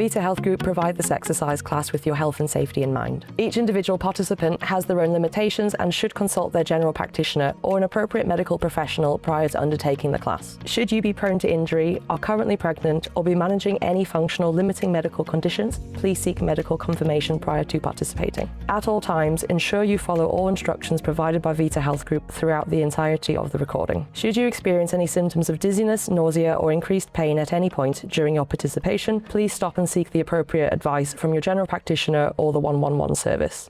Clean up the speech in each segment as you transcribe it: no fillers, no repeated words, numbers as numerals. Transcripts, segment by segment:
Vita Health Group provide this exercise class with your health and safety in mind. Each individual participant has their own limitations and should consult their general practitioner or an appropriate medical professional prior to undertaking the class. Should you be prone to injury, are currently pregnant, or be managing any functional limiting medical conditions, please seek medical confirmation prior to participating. At all times, ensure you follow all instructions provided by Vita Health Group throughout the entirety of the recording. Should you experience any symptoms of dizziness, nausea, or increased pain at any point during your participation, please stop and seek the appropriate advice from your general practitioner or the 111 service.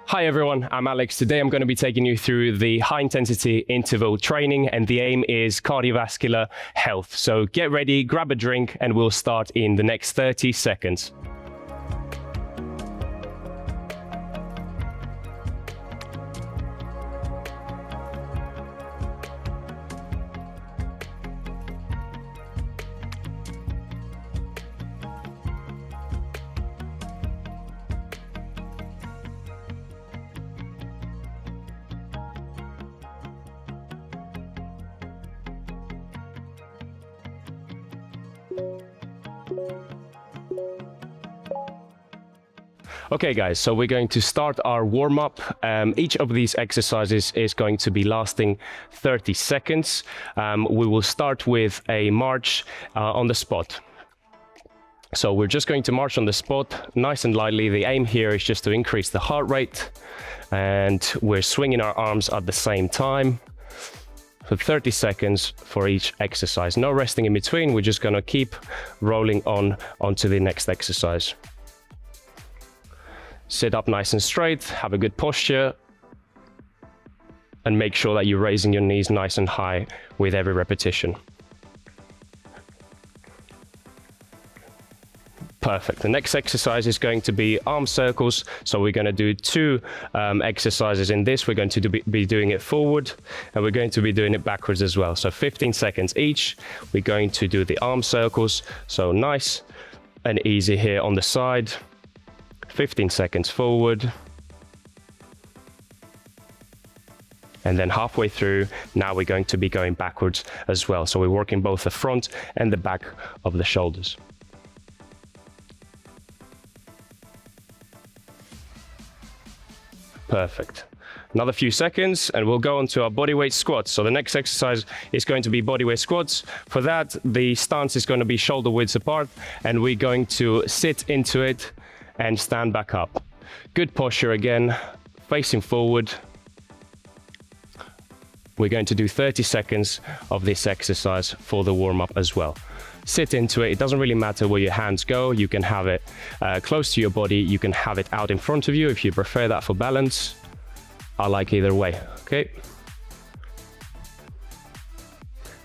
Hi everyone, I'm Alex. Today I'm going to be taking you through the high intensity interval training, and the aim is cardiovascular health. So get ready, grab a drink, and we'll start in the next 30 seconds. Okay guys, so we're going to start our warm-up. Each of these exercises is going to be lasting 30 seconds. We will start with a march on the spot. So we're just going to march on the spot, nice and lightly. The aim here is just to increase the heart rate, and we're swinging our arms at the same time for 30 seconds for each exercise. No resting in between. We're just going to keep rolling onto the next exercise. Sit up nice and straight, have a good posture, and make sure that you're raising your knees nice and high with every repetition. Perfect. The next exercise is going to be arm circles. So we're going to do two exercises in this. We're going to be doing it forward, and we're going to be doing it backwards as well. So 15 seconds each. We're going to do the arm circles. So nice and easy here on the side. 15 seconds forward, and then halfway through, now we're going to be going backwards as well. So we're working both the front and the back of the shoulders. Perfect. Another few seconds and we'll go on to our bodyweight squats. So the next exercise is going to be bodyweight squats. For that, the stance is going to be shoulder widths apart, and we're going to sit into it and stand back up. Good posture again, facing forward. We're going to do 30 seconds of this exercise for the warm-up as well. Sit into it. It doesn't really matter where your hands go. You can have it close to your body. You can have it out in front of you if you prefer that for balance. I like either way, okay?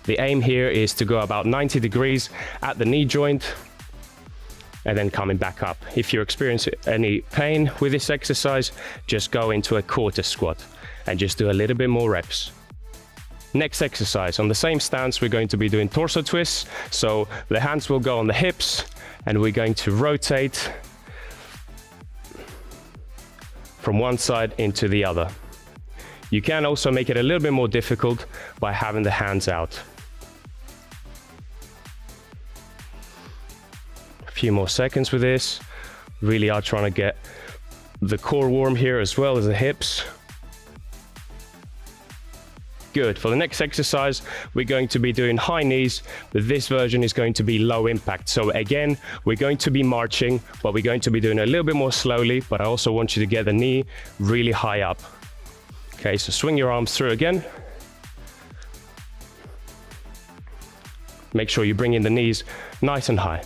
The aim here is to go about 90 degrees at the knee joint, and then coming back up. If you experience any pain with this exercise, just go into a quarter squat and just do a little bit more reps. Next exercise, on the same stance, we're going to be doing torso twists. So the hands will go on the hips, and we're going to rotate from one side into the other. You can also make it a little bit more difficult by having the hands out. Few more seconds with this. Really are trying to get the core warm here as well as the hips. Good. For the next exercise, we're going to be doing high knees, but this version is going to be low impact. So again, we're going to be marching, but we're going to be doing it a little bit more slowly, but I also want you to get the knee really high up. Okay, so swing your arms through again. Make sure you bring in the knees nice and high.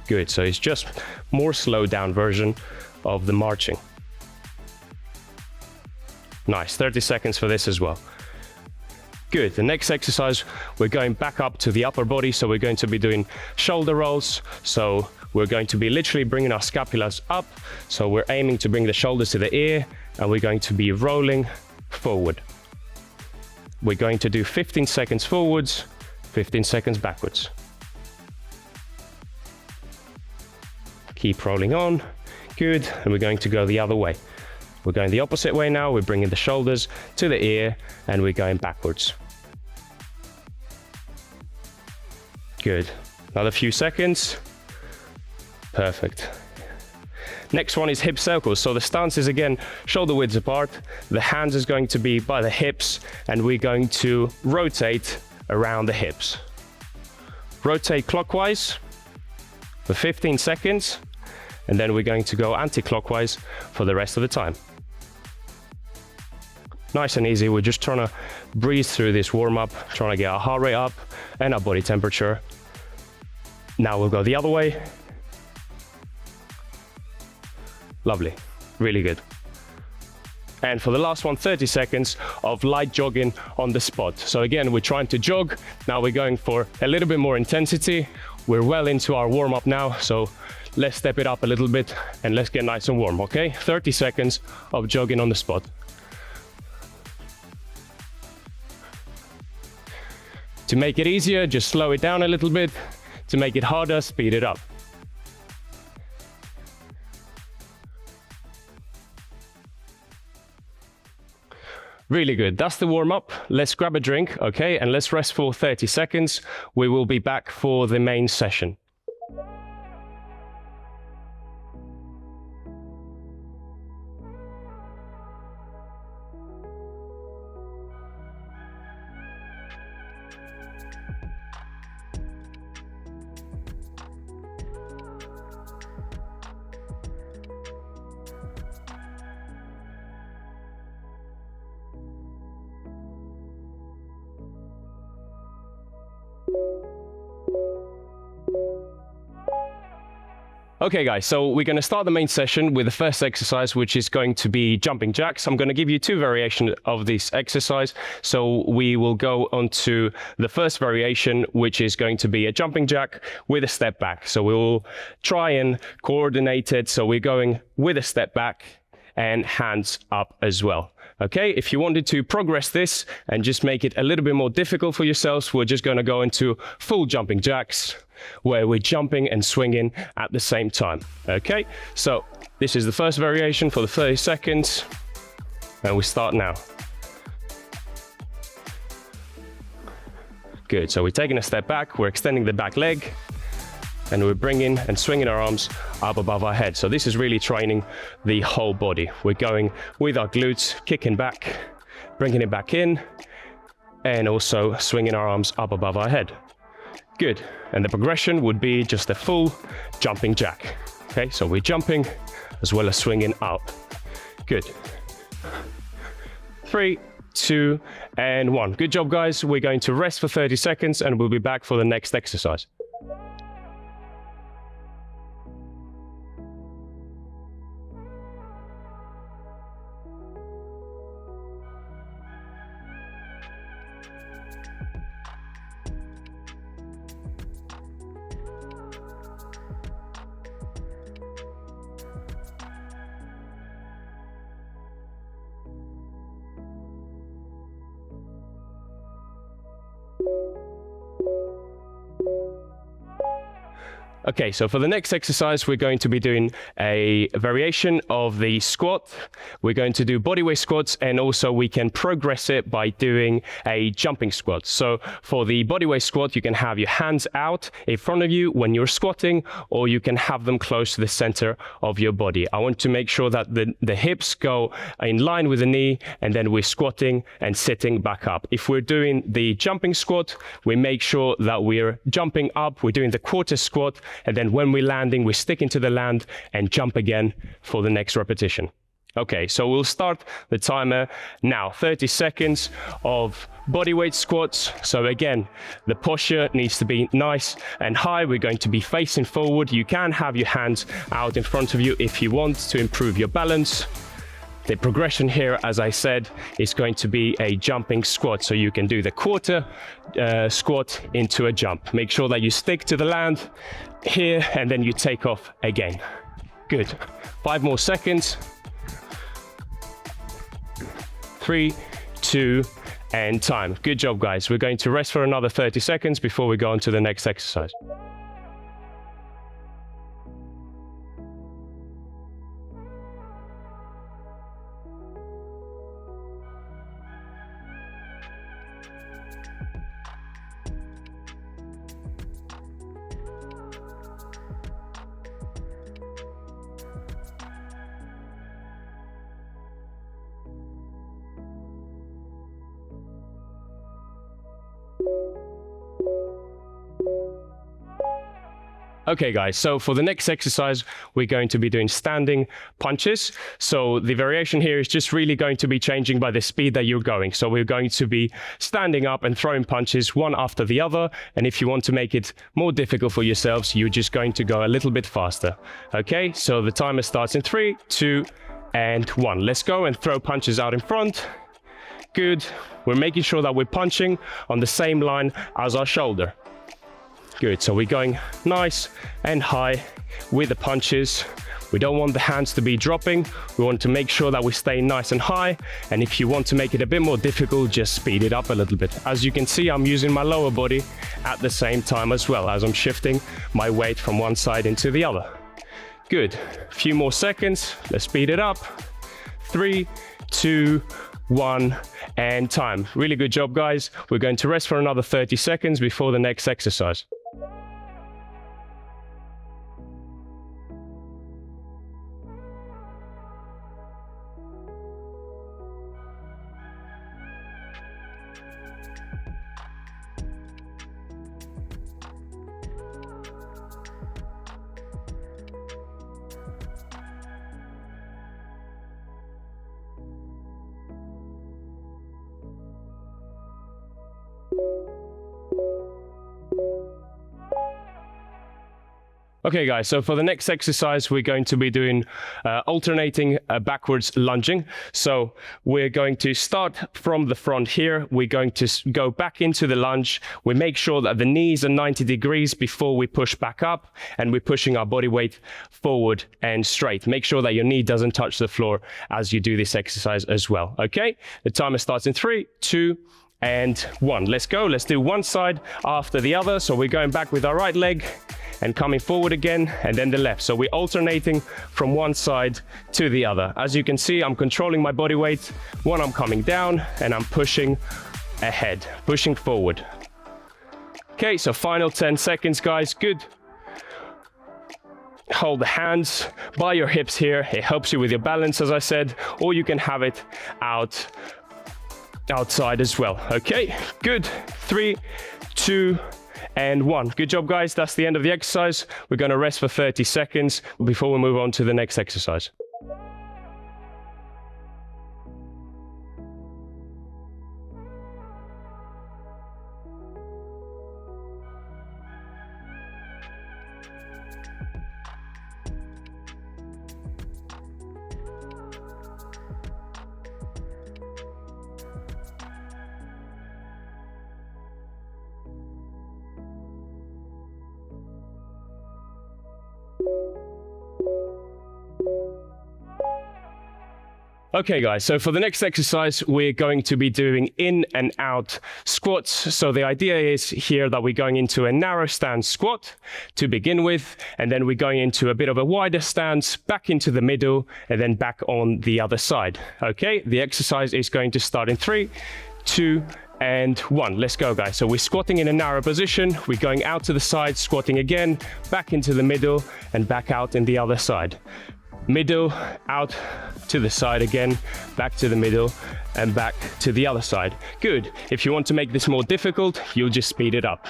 Good, so it's just more slowed down version of the marching. Nice, 30 seconds for this as well. Good, the next exercise, we're going back up to the upper body, so we're going to be doing shoulder rolls. So we're going to be literally bringing our scapulas up. So we're aiming to bring the shoulders to the ear, and we're going to be rolling forward. We're going to do 15 seconds forwards, 15 seconds backwards. Keep rolling on, good, and we're going to go the other way. We're going the opposite way now. We're bringing the shoulders to the ear and we're going backwards. Good. Another few seconds. Perfect. Next one is hip circles. So the stance is again shoulder widths apart. The hands is going to be by the hips and we're going to rotate around the hips. Rotate clockwise for 15 seconds and then we're going to go anti-clockwise for the rest of the time. Nice and easy. We're just trying to breeze through this warm-up, trying to get our heart rate up and our body temperature. Now we'll go the other way. Lovely, really good. And for the last one, 30 seconds of light jogging on the spot. So again, we're trying to jog. Now we're going for a little bit more intensity. We're well into our warm-up now, so let's step it up a little bit and let's get nice and warm, okay? 30 seconds of jogging on the spot. To make it easier, just slow it down a little bit. To make it harder, speed it up. Really good. That's the warm-up. Let's grab a drink, okay? And let's rest for 30 seconds. We will be back for the main session. Okay guys, so we're going to start the main session with the first exercise, which is going to be jumping jacks. I'm going to give you two variations of this exercise. So we will go on to the first variation, which is going to be a jumping jack with a step back. So we will try and coordinate it. So we're going with a step back and hands up as well. Okay, if you wanted to progress this and just make it a little bit more difficult for yourselves, we're just going to go into full jumping jacks, where we're jumping and swinging at the same time. Okay, so this is the first variation for the 30 seconds, and we start now. Good, so we're taking a step back, we're extending the back leg, and we're bringing and swinging our arms up above our head. So this is really training the whole body. We're going with our glutes, kicking back, bringing it back in, and also swinging our arms up above our head. Good, and the progression would be just a full jumping jack. Okay, so we're jumping as well as swinging out. Good. 3, 2, and 1. Good job, guys. We're going to rest for 30 seconds and we'll be back for the next exercise. Okay, so for the next exercise, we're going to be doing a variation of the squat. We're going to do bodyweight squats, and also we can progress it by doing a jumping squat. So for the bodyweight squat, you can have your hands out in front of you when you're squatting, or you can have them close to the center of your body. I want to make sure that the hips go in line with the knee, and then we're squatting and sitting back up. If we're doing the jumping squat, we make sure that we're jumping up, we're doing the quarter squat, and then when we're landing, we're sticking to the land and jump again for the next repetition. Okay, so we'll start the timer now. 30 seconds of bodyweight squats. So again, the posture needs to be nice and high. We're going to be facing forward. You can have your hands out in front of you if you want to improve your balance. The progression here, as I said, is going to be a jumping squat. So you can do the quarter squat into a jump. Make sure that you stick to the land here and then you take off again. Good. 5 more seconds. 3, 2, and time. Good job, guys. We're going to rest for another 30 seconds before we go on to the next exercise. Okay guys, so for the next exercise, we're going to be doing standing punches. So the variation here is just really going to be changing by the speed that you're going. So we're going to be standing up and throwing punches one after the other. And if you want to make it more difficult for yourselves, you're just going to go a little bit faster. Okay, so the timer starts in 3, 2, and 1. Let's go and throw punches out in front. Good. We're making sure that we're punching on the same line as our shoulder. Good, so we're going nice and high with the punches. We don't want the hands to be dropping. We want to make sure that we stay nice and high. And if you want to make it a bit more difficult, just speed it up a little bit. As you can see, I'm using my lower body at the same time as well as I'm shifting my weight from one side into the other. Good, a few more seconds. Let's speed it up. 3, 2, 1, and time. Really good job, guys. We're going to rest for another 30 seconds before the next exercise. Okay guys, so for the next exercise, we're going to be doing alternating backwards lunging. So we're going to start from the front here. We're going to go back into the lunge. We make sure that the knees are 90 degrees before we push back up, and we're pushing our body weight forward and straight. Make sure that your knee doesn't touch the floor as you do this exercise as well, okay? The timer starts in 3, 2, and 1. Let's go. Let's do one side after the other. So we're going back with our right leg and coming forward again, and then the left. So we're alternating from one side to the other. As you can see, I'm controlling my body weight when I'm coming down, and I'm pushing ahead, pushing forward. Okay, so final 10 seconds, guys. Good. Hold the hands by your hips here. It helps you with your balance, as I said, or you can have it outside as well. Okay, good. 3, 2, and 1. Good job, guys. That's the end of the exercise. We're going to rest for 30 seconds before we move on to the next exercise. Okay guys, so for the next exercise, we're going to be doing in and out squats. So the idea is here that we're going into a narrow stance squat to begin with, and then we're going into a bit of a wider stance, back into the middle, and then back on the other side. Okay, the exercise is going to start in 3, 2, and 1. Let's go, guys. So we're squatting in a narrow position. We're going out to the side, squatting again, back into the middle, and back out in the other side. Middle, out to the side again, back to the middle, and back to the other side. Good. If you want to make this more difficult, you'll just speed it up.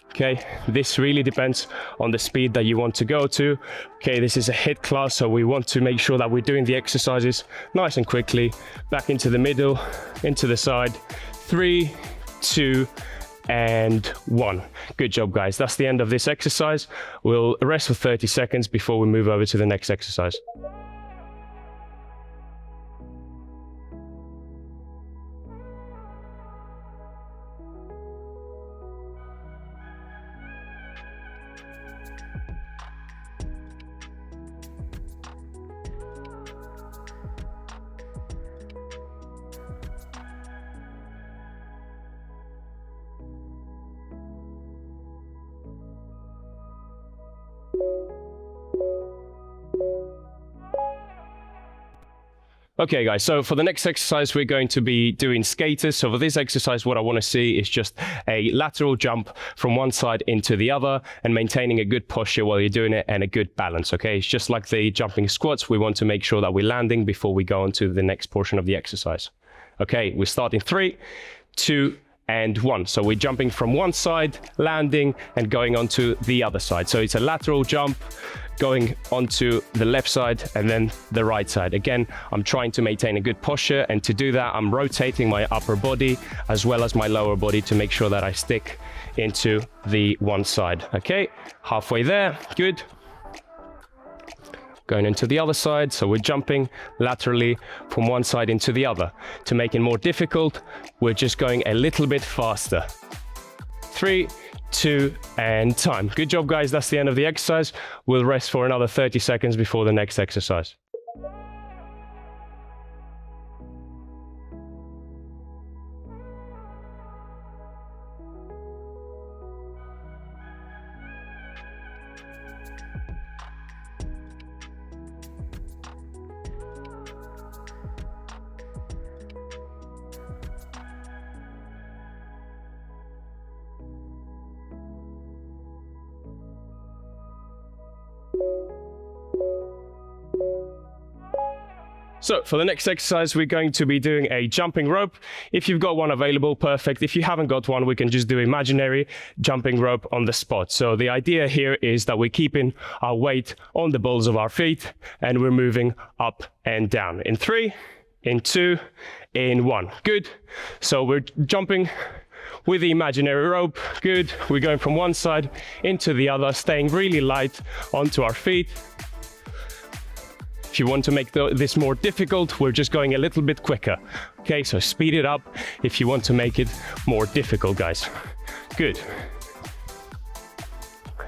Okay, this really depends on the speed that you want to go to. Okay, this is a HIIT class, so we want to make sure that we're doing the exercises nice and quickly. Back into the middle, into the side. 3, 2, and 1. Good job, guys. That's the end of this exercise. We'll rest for 30 seconds before we move over to the next exercise. Okay guys, so for the next exercise, we're going to be doing skaters. So for this exercise, what I want to see is just a lateral jump from one side into the other and maintaining a good posture while you're doing it and a good balance, okay? It's just like the jumping squats. We want to make sure that we're landing before we go on to the next portion of the exercise. Okay, we start in 3, 2, and 1. So we're jumping from one side, landing, and going onto the other side. So it's a lateral jump, going onto the left side and then the right side. Again, I'm trying to maintain a good posture, and to do that, I'm rotating my upper body as well as my lower body to make sure that I stick into the one side. Okay, halfway there, good. Going into the other side, so we're jumping laterally from one side into the other. To make it more difficult, we're just going a little bit faster. 3, 2, and time. Good job, guys. That's the end of the exercise. We'll rest for another 30 seconds before the next exercise. So for the next exercise, we're going to be doing a jumping rope. If you've got one available, perfect. If you haven't got one, we can just do imaginary jumping rope on the spot. So the idea here is that we're keeping our weight on the balls of our feet and we're moving up and down. In 3, in 2, in 1. Good. So we're jumping with the imaginary rope. Good. We're going from one side into the other, staying really light onto our feet. If you want to make this more difficult, we're just going a little bit quicker. Okay, so speed it up if you want to make it more difficult, guys. Good.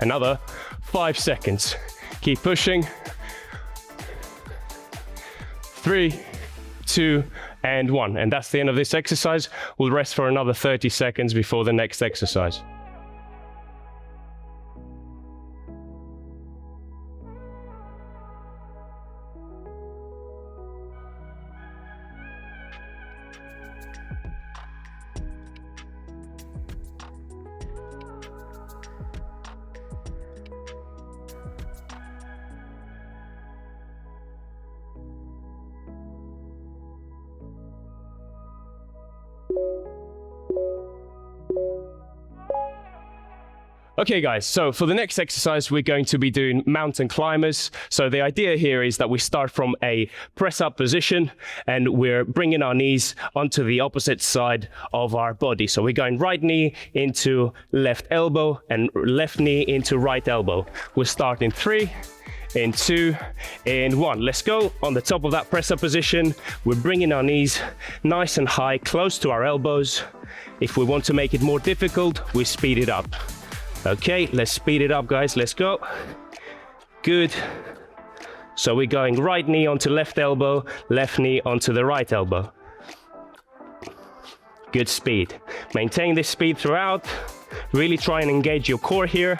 Another 5 seconds. Keep pushing. 3, 2, and 1. And that's the end of this exercise. We'll rest for another 30 seconds before the next exercise. Okay guys, so for the next exercise, we're going to be doing mountain climbers. So the idea here is that we start from a press up position and we're bringing our knees onto the opposite side of our body. So we're going right knee into left elbow and left knee into right elbow. We'll start in 3, in 2, in 1. Let's go. On the top of that press up position, we're bringing our knees nice and high, close to our elbows. If we want to make it more difficult, we speed it up. Okay, let's speed it up, guys. Let's go. Good. So we're going right knee onto left elbow, left knee onto the right elbow. Good speed. Maintain this speed throughout. Really try and engage your core here.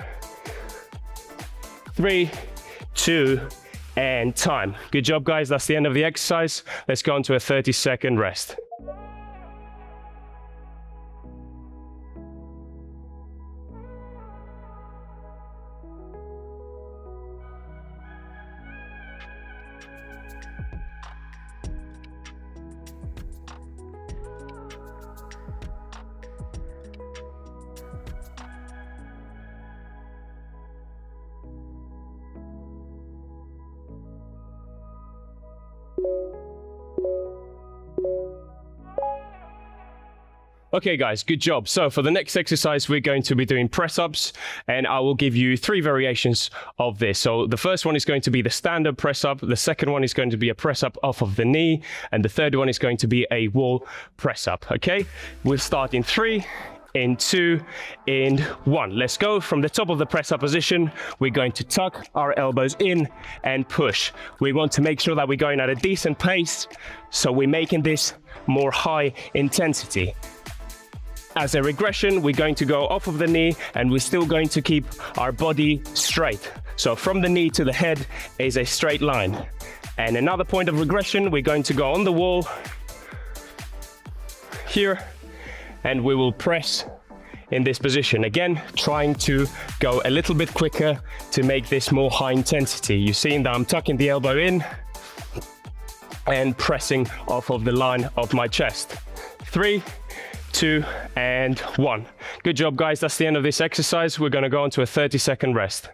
3, 2, and time. Good job, guys. That's the end of the exercise. Let's go into a 30-second rest. Okay guys, good job. So for the next exercise, we're going to be doing press-ups, and I will give you 3 variations of this. So the first one is going to be the standard press-up, the second one is going to be a press-up off of the knee, and the third one is going to be a wall press-up, okay? We'll start in 3, in 2, in 1. Let's go. From the top of the press-up position, we're going to tuck our elbows in and push. We want to make sure that we're going at a decent pace, so we're making this more high intensity. As a regression, we're going to go off of the knee and we're still going to keep our body straight. So from the knee to the head is a straight line. And another point of regression, we're going to go on the wall here and we will press in this position. Again, trying to go a little bit quicker to make this more high intensity. You're seeing that I'm tucking the elbow in and pressing off of the line of my chest. 3, 2, and 1. Good job, guys. That's the end of this exercise. We're going to go on to a 30-second rest.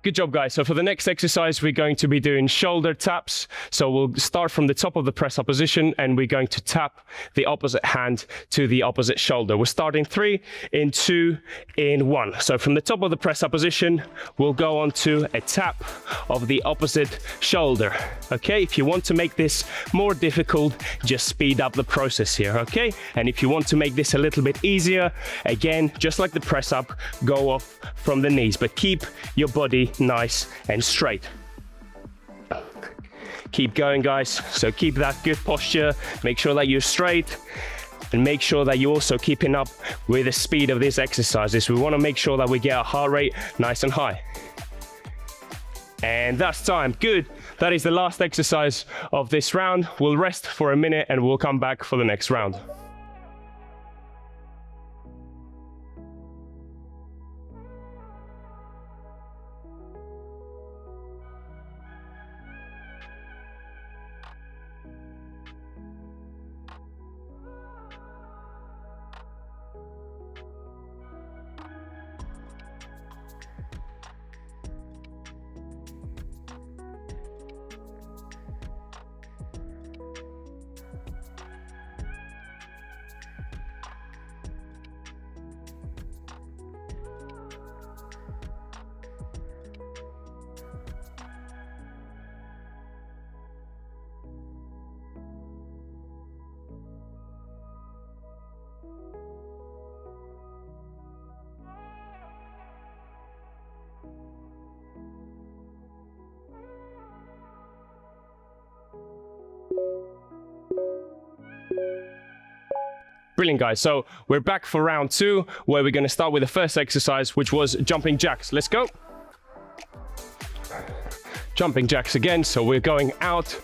Good job, guys. So for the next exercise, we're going to be doing shoulder taps. So we'll start from the top of the press up position, and we're going to tap the opposite hand to the opposite shoulder. We're starting 3, in 2, in 1. So from the top of the press up position, we'll go on to a tap of the opposite shoulder. Okay, if you want to make this more difficult, just speed up the process here, okay? And if you want to make this a little bit easier, again, just like the press up, go off from the knees, but keep your body nice and straight. Keep going, guys. So keep that good posture. Make sure that you're straight, and make sure that you're also keeping up with the speed of these exercises. We want to make sure that we get our heart rate nice and high. And that's time. Good. That is the last exercise of this round. We'll rest for a minute and we'll come back for the next round. Brilliant, guys. So we're back for round 2, where we're going to start with the first exercise, which was jumping jacks. Let's go. Jumping jacks again. So we're going out.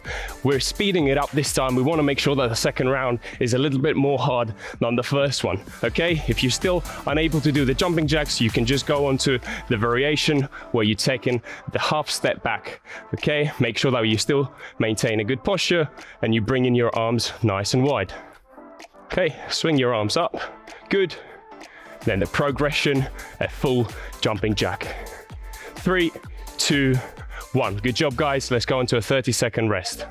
We're speeding it up this time. We want to make sure that the second round is a little bit more hard than the first one. Okay. If you're still unable to do the jumping jacks, you can just go on to the variation where you're taking the half step back. Okay. Make sure that you still maintain a good posture and you bring in your arms nice and wide. Okay, swing your arms up, good. Then the progression, a full jumping jack. 3, 2, 1. Good job, guys. Let's go into a 30-second rest.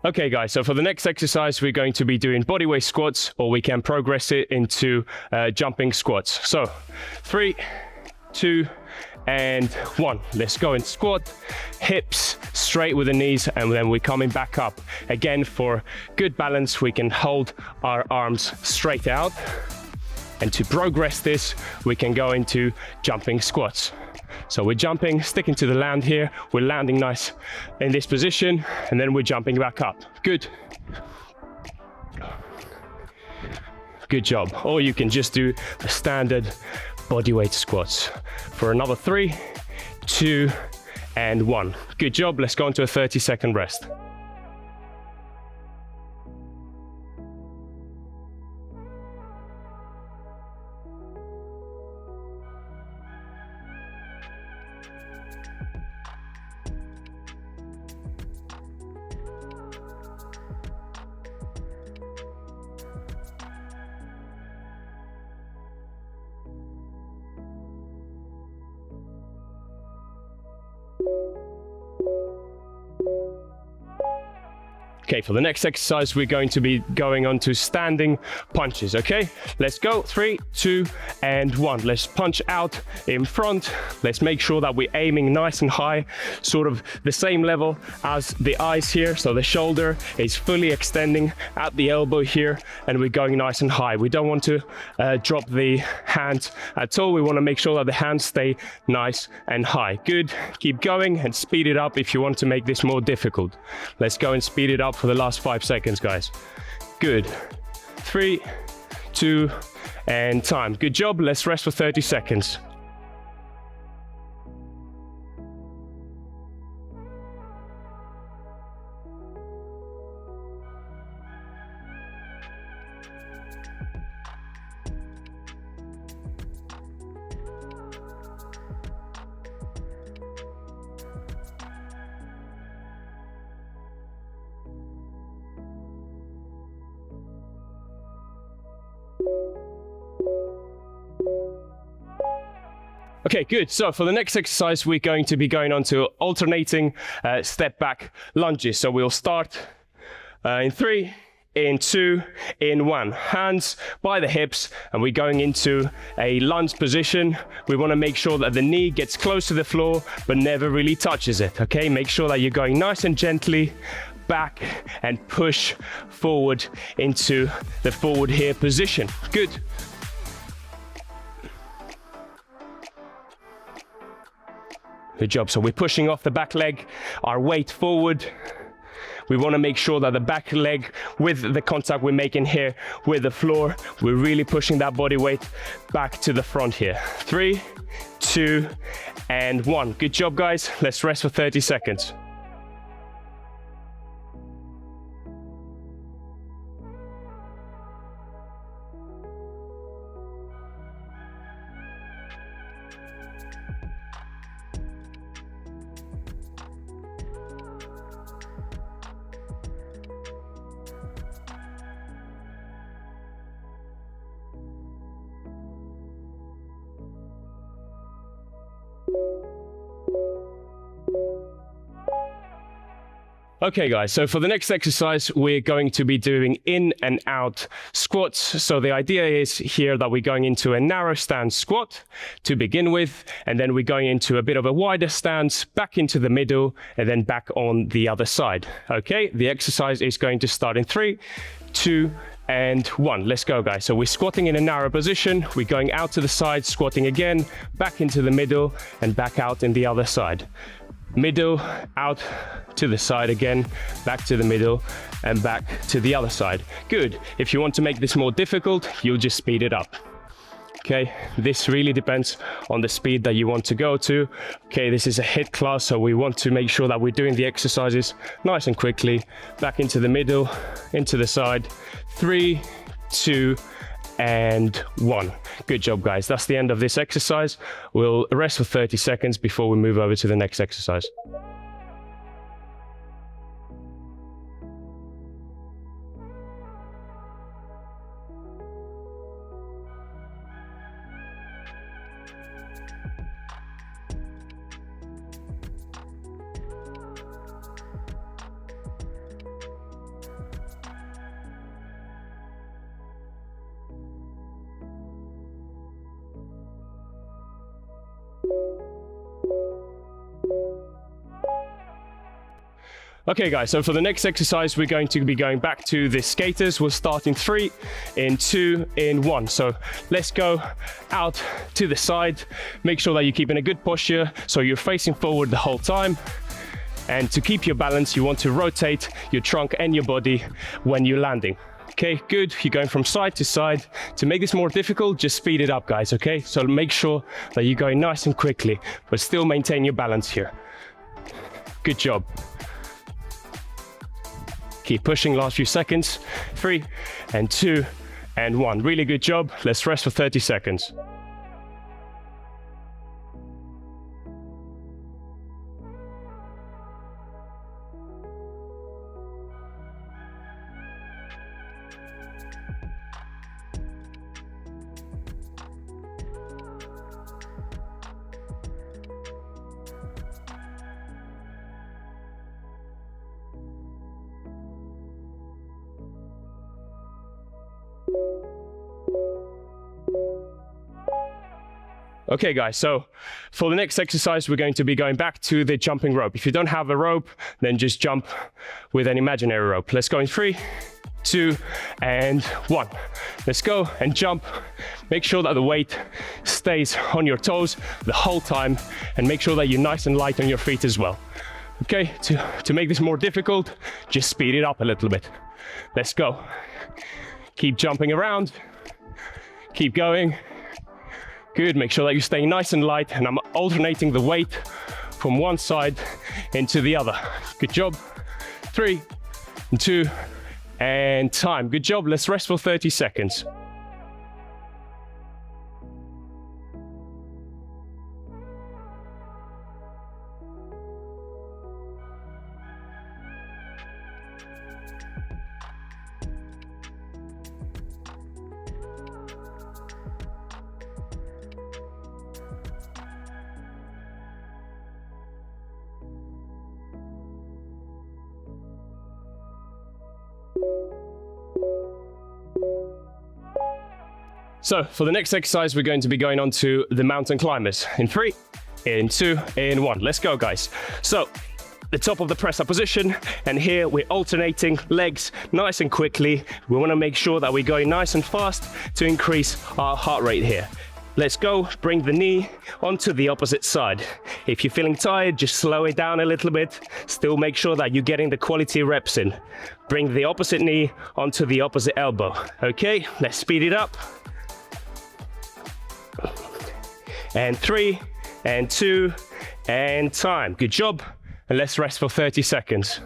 Okay, guys, so for the next exercise, we're going to be doing bodyweight squats, or we can progress it into jumping squats. So 3, 2, and 1. Let's go and squat, hips straight with the knees, and then we're coming back up. Again, for good balance, we can hold our arms straight out. And to progress this, we can go into jumping squats. So we're jumping, sticking to the land here. We're landing nice in this position, and then we're jumping back up. Good. Good job. Or you can just do the standard bodyweight squats for another 3, 2, and 1. Good job. Let's go into a 30-second rest. Okay, for the next exercise, we're going to be going on to standing punches, okay? Let's go, 3, 2, and 1. Let's punch out in front. Let's make sure that we're aiming nice and high, sort of the same level as the eyes here. So the shoulder is fully extending at the elbow here, and we're going nice and high. We don't want to drop the hands at all. We want to make sure that the hands stay nice and high. Good, keep going and speed it up if you want to make this more difficult. Let's go and speed it up for the last 5 seconds, guys. Good. 3, 2, and time. Good job. Let's rest for 30 seconds. Okay, good. So for the next exercise, we're going to be going on to alternating step back lunges. So we'll start in 3, in 2, in 1. Hands by the hips, and we're going into a lunge position. We want to make sure that the knee gets close to the floor, but never really touches it, okay? Make sure that you're going nice and gently back and push forward into the forward here position. Good. Good job. So we're pushing off the back leg, our weight forward. We want to make sure that the back leg, with the contact we're making here with the floor, we're really pushing that body weight back to the front here. 3, 2, and 1. Good job, guys. Let's rest for 30 seconds. Okay guys, so for the next exercise, we're going to be doing in and out squats. So the idea is here that we're going into a narrow stance squat to begin with, and then we're going into a bit of a wider stance, back into the middle, and then back on the other side. Okay, the exercise is going to start in 3, 2, and 1. Let's go, guys. So we're squatting in a narrow position. We're going out to the side, squatting again, back into the middle, and back out in the other side. Middle, out to the side again, back to the middle, and back to the other side. Good. If you want to make this more difficult, you'll just speed it up. Okay, this really depends on the speed that you want to go to. Okay, this is a HIIT class, so we want to make sure that we're doing the exercises nice and quickly. Back into the middle, into the side. 3, 2, and 1. Good job, guys. That's the end of this exercise. We'll rest for 30 seconds before we move over to the next exercise. Okay guys, so for the next exercise, we're going to be going back to the skaters. We'll start in 3, in 2, in 1. So let's go out to the side. Make sure that you're keeping a good posture, so you're facing forward the whole time. And to keep your balance, you want to rotate your trunk and your body when you're landing. Okay, good. You're going from side to side. To make this more difficult, just speed it up, guys, okay? So make sure that you're going nice and quickly, but still maintain your balance here. Good job. Keep pushing, last few seconds. 3, and 2, and 1. Really good job. Let's rest for 30 seconds. Okay guys, so for the next exercise, we're going to be going back to the jumping rope. If you don't have a rope, then just jump with an imaginary rope. Let's go in 3, 2, and 1. Let's go and jump. Make sure that the weight stays on your toes the whole time, and make sure that you're nice and light on your feet as well. Okay, to make this more difficult, just speed it up a little bit. Let's go. Keep jumping around. Keep going. Good, make sure that you stay nice and light, and I'm alternating the weight from one side into the other. Good job. 3, 2, and time. Good job. Let's rest for 30 seconds. So for the next exercise, we're going to be going on to the mountain climbers. In 3, in 2, in 1. Let's go, guys. So the top of the press up position, and here we're alternating legs nice and quickly. We want to make sure that we're going nice and fast to increase our heart rate here. Let's go, bring the knee onto the opposite side. If you're feeling tired, just slow it down a little bit. Still make sure that you're getting the quality reps in. Bring the opposite knee onto the opposite elbow. Okay, let's speed it up. And 3, and 2, and time. Good job. And let's rest for 30 seconds.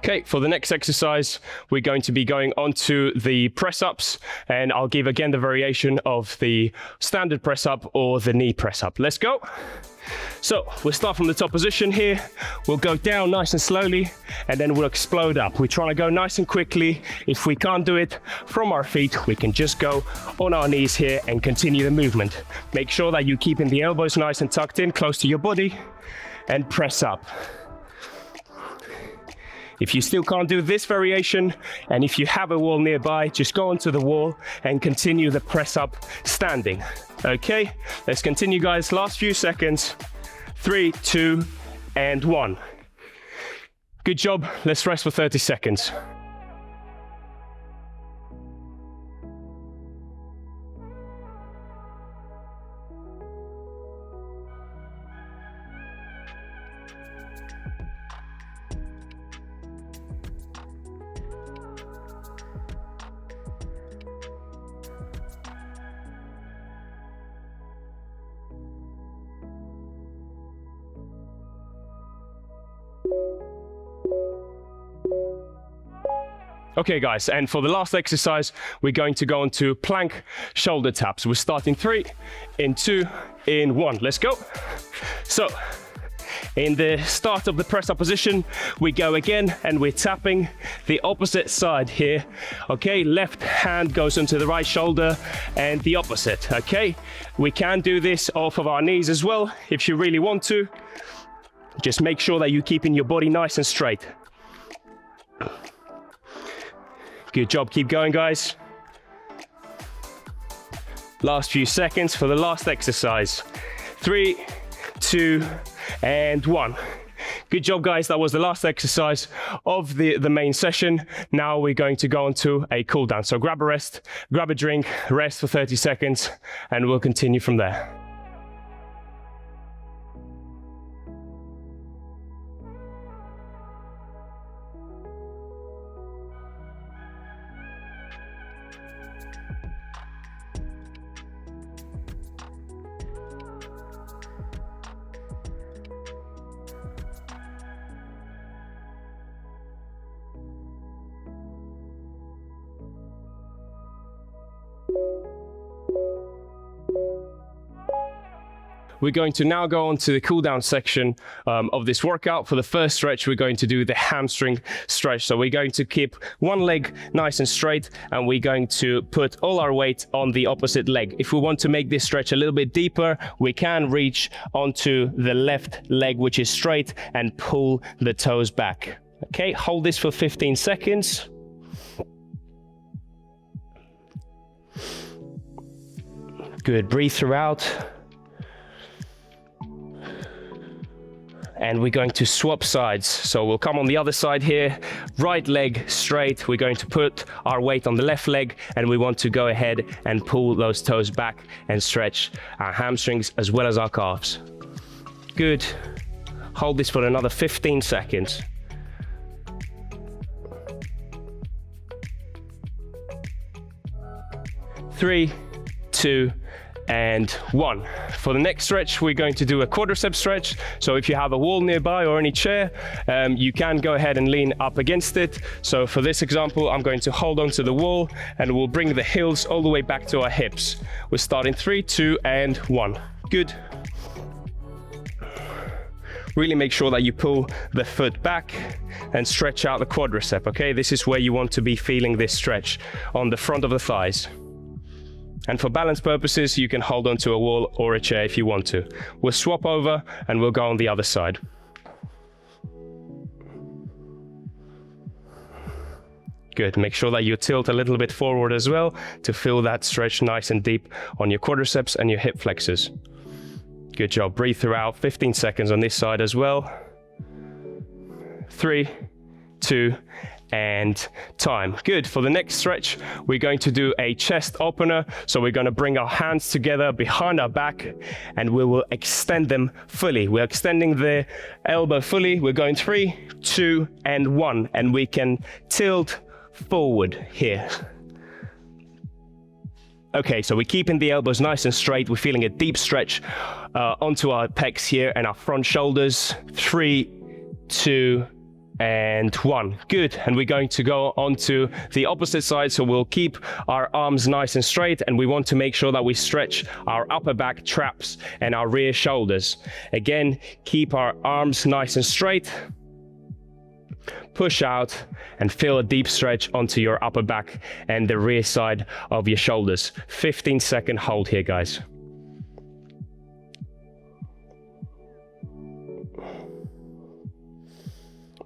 Okay, for the next exercise, we're going to be going on to the press-ups, and I'll give again the variation of the standard press-up or the knee press-up. Let's go. So we'll start from the top position here. We'll go down nice and slowly, and then we'll explode up. We're trying to go nice and quickly. If we can't do it from our feet, we can just go on our knees here and continue the movement. Make sure that you're keeping the elbows nice and tucked in, close to your body, and press up. If you still can't do this variation, and if you have a wall nearby, just go onto the wall and continue the press up standing. Okay, let's continue, guys. Last few seconds. 3, 2, and 1. Good job. Let's rest for 30 seconds. Okay guys, and for the last exercise, we're going to go on to plank shoulder taps. We're starting 3, in 2, in 1. Let's go. So, in the start of the press up position, we go again and we're tapping the opposite side here. Okay, left hand goes onto the right shoulder and the opposite. Okay, we can do this off of our knees as well if you really want to. Just make sure that you're keeping your body nice and straight. Good job, keep going, guys. Last few seconds for the last exercise. 3, 2, and 1. Good job, guys. That was the last exercise of the main session. Now we're going to go on to a cool down. So grab a rest, grab a drink, rest for 30 seconds, and we'll continue from there. we're going to now go on to the cool down section of this workout. For the first stretch, we're going to do the hamstring stretch. So we're going to keep one leg nice and straight, and we're going to put all our weight on the opposite leg. If we want to make this stretch a little bit deeper, we can reach onto the left leg, which is straight, and pull the toes back. Okay, hold this for 15 seconds. Good, breathe throughout. And we're going to swap sides. So we'll come on the other side here, right leg straight. We're going to put our weight on the left leg, and we want to go ahead and pull those toes back and stretch our hamstrings as well as our calves. Good. Hold this for another 15 seconds. 3, 2, and 1. For the next stretch, we're going to do a quadricep stretch. So if you have a wall nearby or any chair, you can go ahead and lean up against it. So for this example, I'm going to hold onto the wall, and we'll bring the heels all the way back to our hips. We'll start in 3, 2, and 1. Good. Really make sure that you pull the foot back and stretch out the quadricep, okay? This is where you want to be feeling this stretch on the front of the thighs. And for balance purposes, you can hold onto a wall or a chair if you want to. We'll swap over and we'll go on the other side. Good, make sure that you tilt a little bit forward as well to feel that stretch nice and deep on your quadriceps and your hip flexors. Good job, breathe throughout, 15 seconds on this side as well. 3, 2, and time. Good. For the next stretch, we're going to do a chest opener. So we're going to bring our hands together behind our back, and we will extend them fully. We're extending the elbow fully. We're going 3, 2, and 1, and we can tilt forward here. Okay, so we're keeping the elbows nice and straight. We're feeling a deep stretch onto our pecs here and our front shoulders. 3, 2, and 1. Good. And we're going to go onto the opposite side. So we'll keep our arms nice and straight, and we want to make sure that we stretch our upper back, traps, and our rear shoulders. Again, keep our arms nice and straight. Push out and feel a deep stretch onto your upper back and the rear side of your shoulders. 15-second hold here, guys.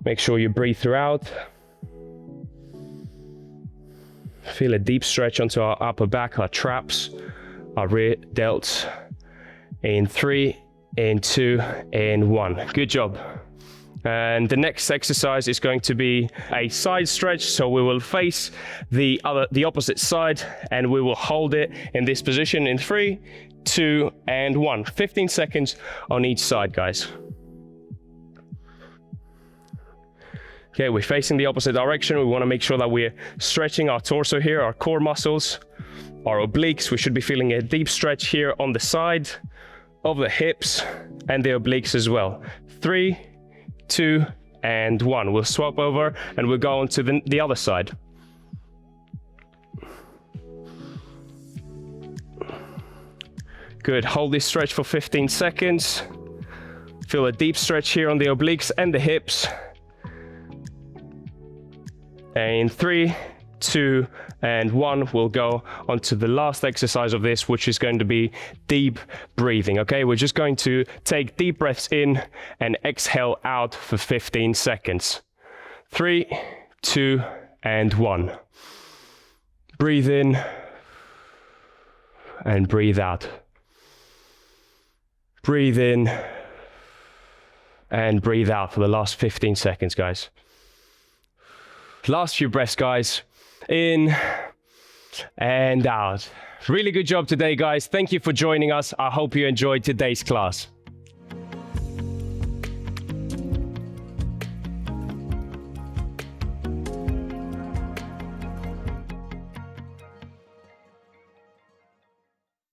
Make sure you breathe throughout. Feel a deep stretch onto our upper back, our traps, our rear delts. In 3, in 2, in 1. Good job. And the next exercise is going to be a side stretch. So we will face the opposite side, and we will hold it in this position in 3, 2, and 1. 15 seconds on each side, guys. Okay, we're facing the opposite direction. We want to make sure that we're stretching our torso here, our core muscles, our obliques. We should be feeling a deep stretch here on the side of the hips and the obliques as well. 3, 2, and 1. We'll swap over and we'll go on to the other side. Good, hold this stretch for 15 seconds. Feel a deep stretch here on the obliques and the hips. And 3, 2, and 1, we'll go on to the last exercise of this, which is going to be deep breathing. Okay, we're just going to take deep breaths in and exhale out for 15 seconds. 3, 2, and 1. Breathe in and breathe out. Breathe in and breathe out for the last 15 seconds, guys. Last few breaths, guys. In and out. Really good job today, guys. Thank you for joining us. I hope you enjoyed today's class.